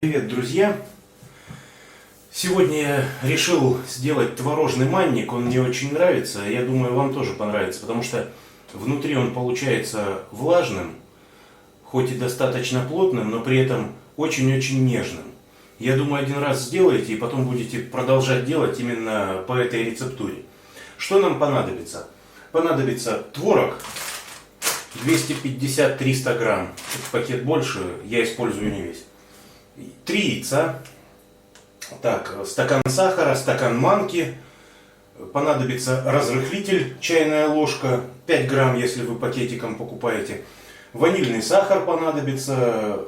Привет, друзья! Сегодня я решил сделать творожный манник, он мне очень нравится, я думаю, вам тоже понравится, потому что внутри он получается влажным, хоть и достаточно плотным, но при этом очень-очень нежным. Я думаю, один раз сделаете и потом будете продолжать делать именно по этой рецептуре. Что нам понадобится? Понадобится творог 250-300 грамм, пакет больше, я использую не весь. 3 яйца, так, стакан сахара, стакан манки, понадобится разрыхлитель, чайная ложка, 5 грамм, если вы пакетиком покупаете, ванильный сахар понадобится,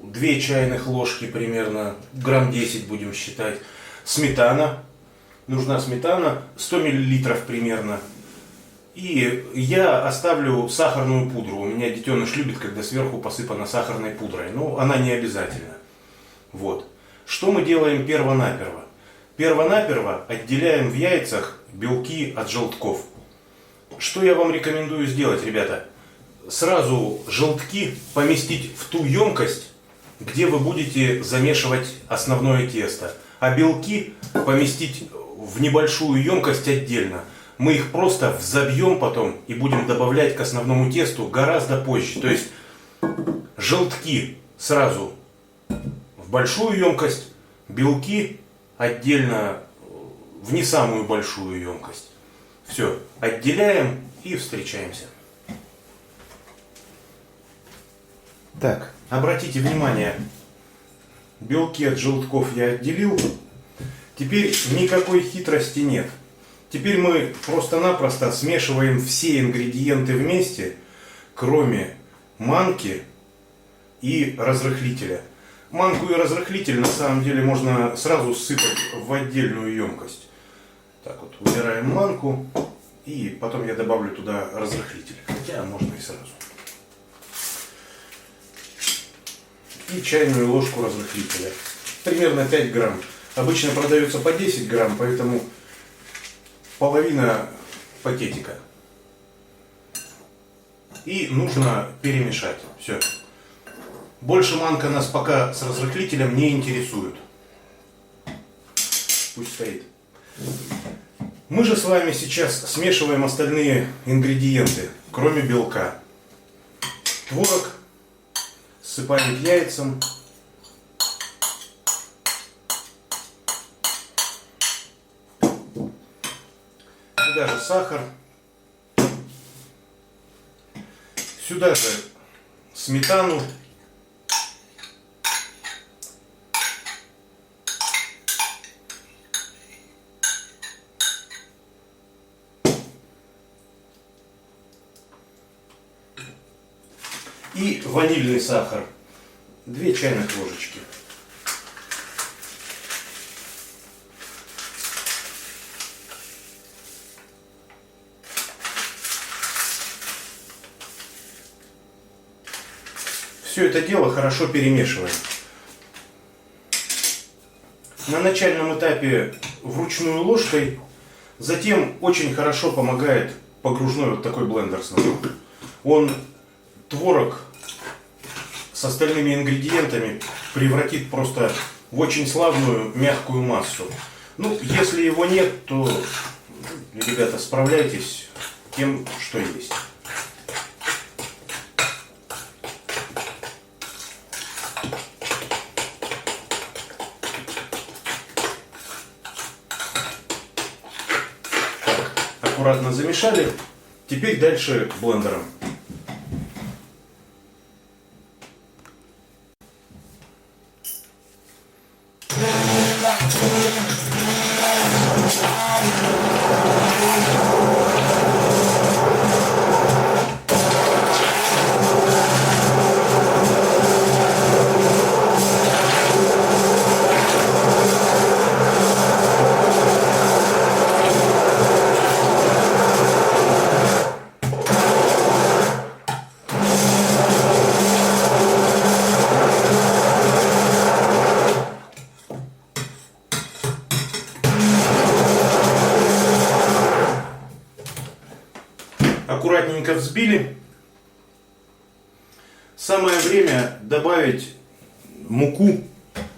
2 чайных ложки примерно, грамм 10 будем считать, сметана, нужна сметана, 100 миллилитров примерно. И я оставлю сахарную пудру, у меня детеныш любит, когда сверху посыпано сахарной пудрой, но она не обязательна. Вот. Что мы делаем перво-наперво? Перво-наперво отделяем в яйцах белки от желтков. Что я вам рекомендую сделать, ребята? Сразу желтки поместить в ту емкость, где вы будете замешивать основное тесто. А белки поместить в небольшую емкость отдельно. Мы их просто взобьем потом и будем добавлять к основному тесту гораздо позже. То есть желтки сразу в большую емкость, белки отдельно в не самую большую емкость. Все, отделяем и встречаемся. Так, обратите внимание, белки от желтков я отделил. Теперь никакой хитрости нет. Теперь мы просто-напросто смешиваем все ингредиенты вместе, кроме манки и разрыхлителя. Манку и разрыхлитель на самом деле можно сразу сыпать в отдельную емкость. Так вот, убираем манку и потом я добавлю туда разрыхлитель. Хотя можно и сразу. И чайную ложку разрыхлителя. Примерно 5 грамм. Обычно продается по 10 грамм, поэтому половина пакетика. И нужно перемешать. Все. Больше манка нас пока с разрыхлителем не интересует. Пусть стоит. Мы же с вами сейчас смешиваем остальные ингредиенты, кроме белка. Творог ссыпаем к яйцам. Сюда же сахар. Сюда же сметану. И ванильный сахар. 2 чайных ложечки. Все это дело хорошо перемешиваем. На начальном этапе вручную ложкой, затем очень хорошо помогает погружной вот такой блендер снаружи. Он творог с остальными ингредиентами превратит просто в очень славную мягкую массу. Ну, если его нет, то, ребята, справляйтесь тем, что есть. Аккуратно замешали. Теперь дальше блендером. Аккуратненько взбили. Самое время добавить муку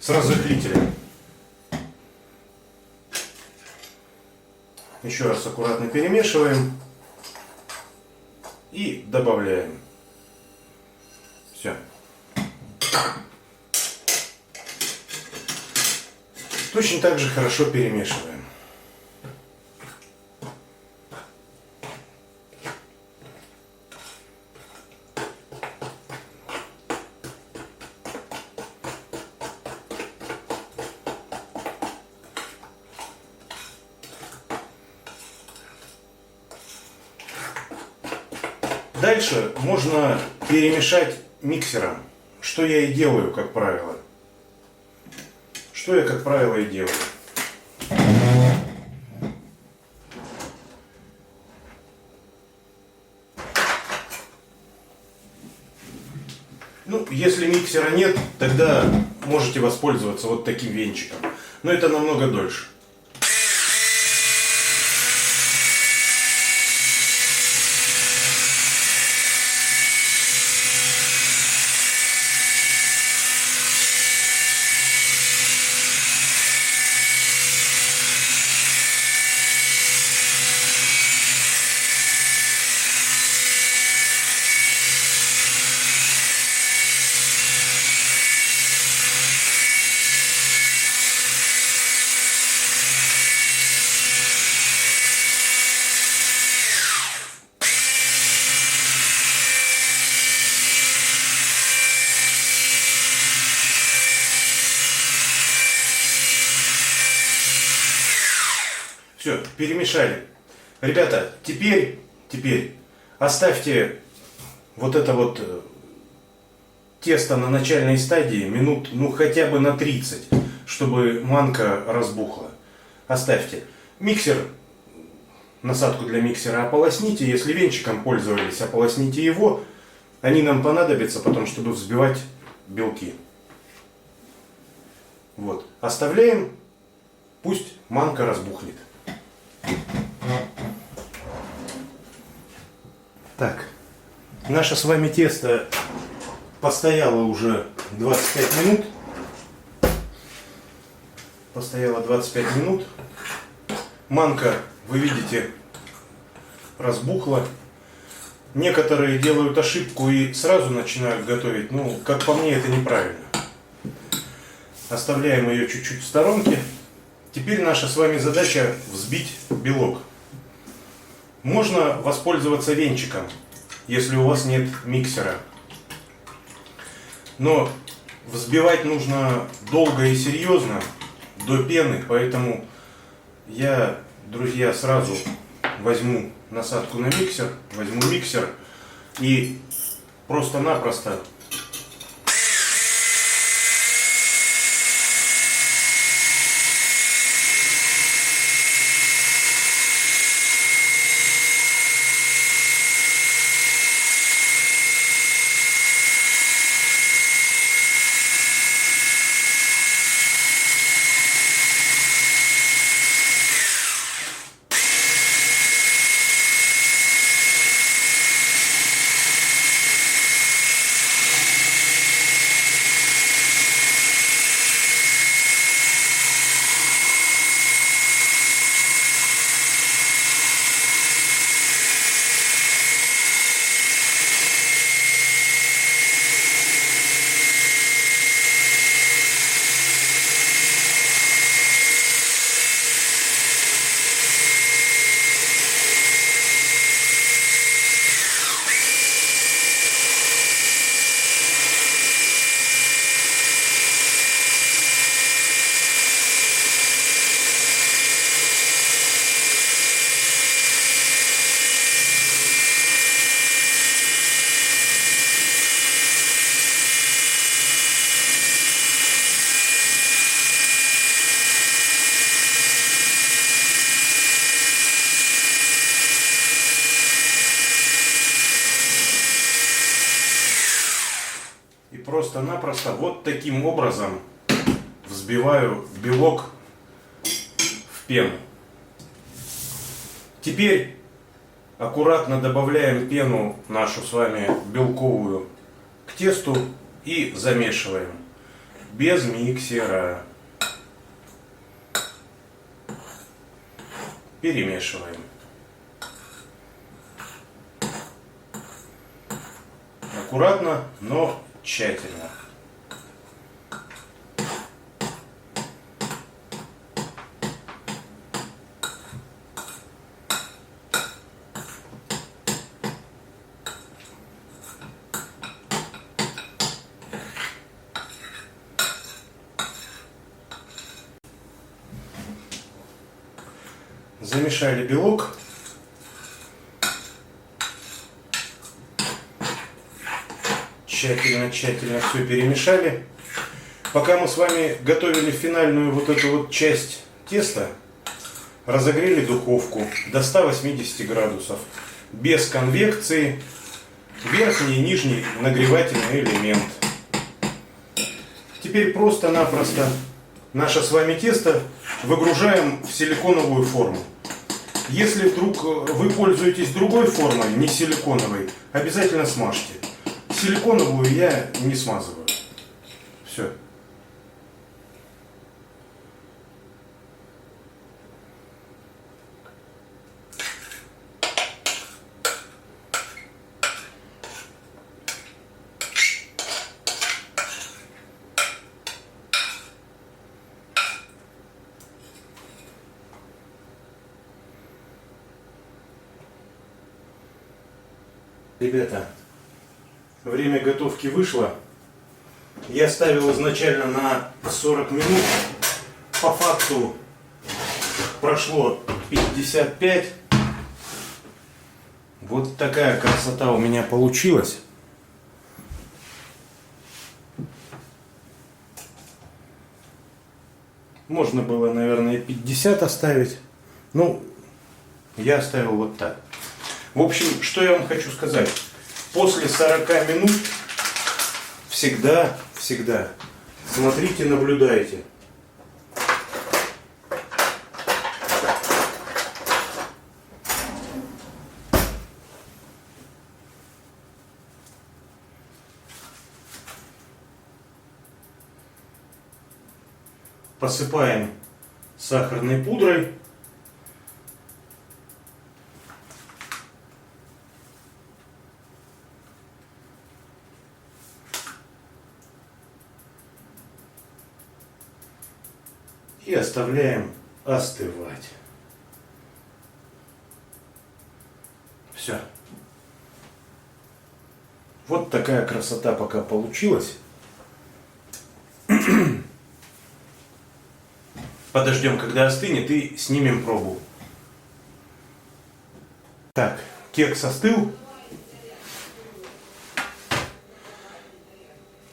с разрыхлителем. Еще раз аккуратно перемешиваем и добавляем. Все. Точно так же хорошо перемешиваем. Дальше можно перемешать миксером, что я и делаю, как правило. Что я, как правило, и делаю. Ну, если миксера нет, тогда можете воспользоваться вот таким венчиком. Но это намного дольше. Все, перемешали. Ребята, теперь оставьте вот это вот тесто на начальной стадии минут, ну хотя бы на 30, чтобы манка разбухла. Оставьте. Миксер, насадку для миксера ополосните. Если венчиком пользовались, ополосните его. Они нам понадобятся потом, чтобы взбивать белки. Вот. Оставляем. Пусть манка разбухнет. Так, наше с вами тесто постояло уже 25 минут. Постояло 25 минут. Манка, вы видите, разбухла. Некоторые делают ошибку и сразу начинают готовить. Ну, как по мне, это неправильно. Оставляем ее чуть-чуть в сторонке. Теперь наша с вами задача взбить белок. Можно воспользоваться венчиком, если у вас нет миксера. Но взбивать нужно долго и серьезно, до пены, поэтому я, друзья, сразу возьму насадку на миксер, возьму миксер и просто-напросто просто-напросто вот таким образом взбиваю белок в пену. Теперь аккуратно добавляем пену нашу с вами белковую к тесту и замешиваем. без миксера. Перемешиваем. Аккуратно, но тщательно. Замешали белок. Тщательно все перемешали. Пока мы с вами готовили финальную вот эту вот часть теста, разогрели духовку до 180 градусов. Без конвекции. Верхний и нижний нагревательный элемент. Теперь просто-напросто наше с вами тесто выгружаем в силиконовую форму. Если вдруг вы пользуетесь другой формой, не силиконовой, обязательно смажьте. Силиконовую я не смазываю. Все. Ребята, время готовки вышло. Я ставил изначально на 40 минут. По факту прошло 55. Вот такая красота у меня получилась. Можно было, наверное, 50 оставить. Ну, я оставил вот так. В общем, что я вам хочу сказать. После 40 минут всегда смотрите, наблюдайте. Посыпаем сахарной пудрой. И оставляем остывать. Все. Вот такая красота пока получилась. Подождем, когда остынет, и снимем пробу. Так, кекс остыл.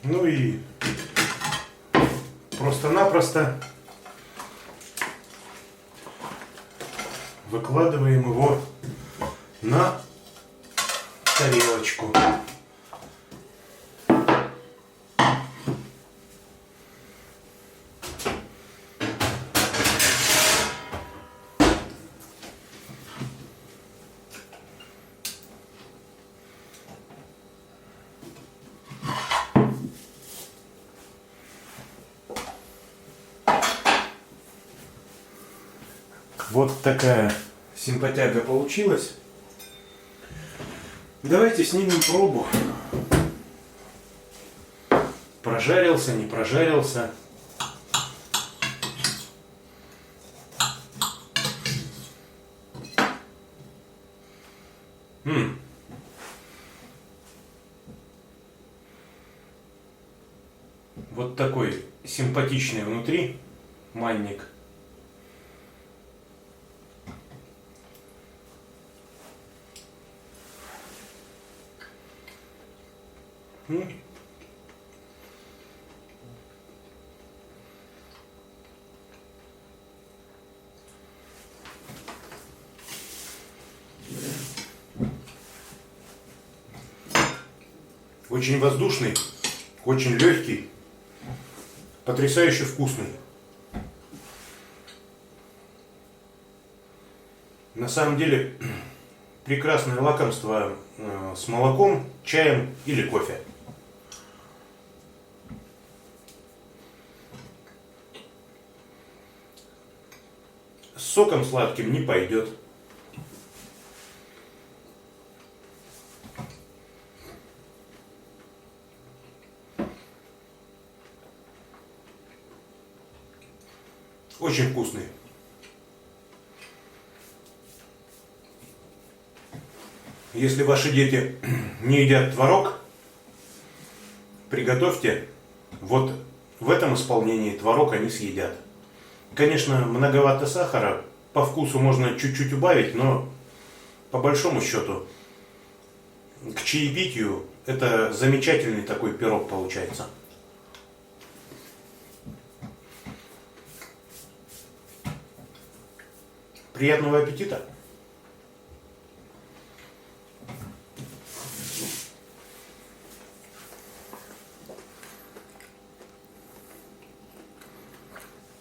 Ну и просто-напросто выкладываем его на тарелочку. Вот такая симпатяга получилась. Давайте снимем пробу. Прожарился, не прожарился. Вот такой симпатичный внутри манник. Очень воздушный, очень легкий, потрясающе вкусный. На самом деле прекрасное лакомство с молоком, чаем или кофе. с соком сладким не пойдет. Очень вкусный. Если ваши дети не едят творог, приготовьте. Вот в этом исполнении творог они съедят. Конечно, многовато сахара. По вкусу можно чуть-чуть убавить, но по большому счету к чаепитию это замечательный такой пирог получается. Приятного аппетита!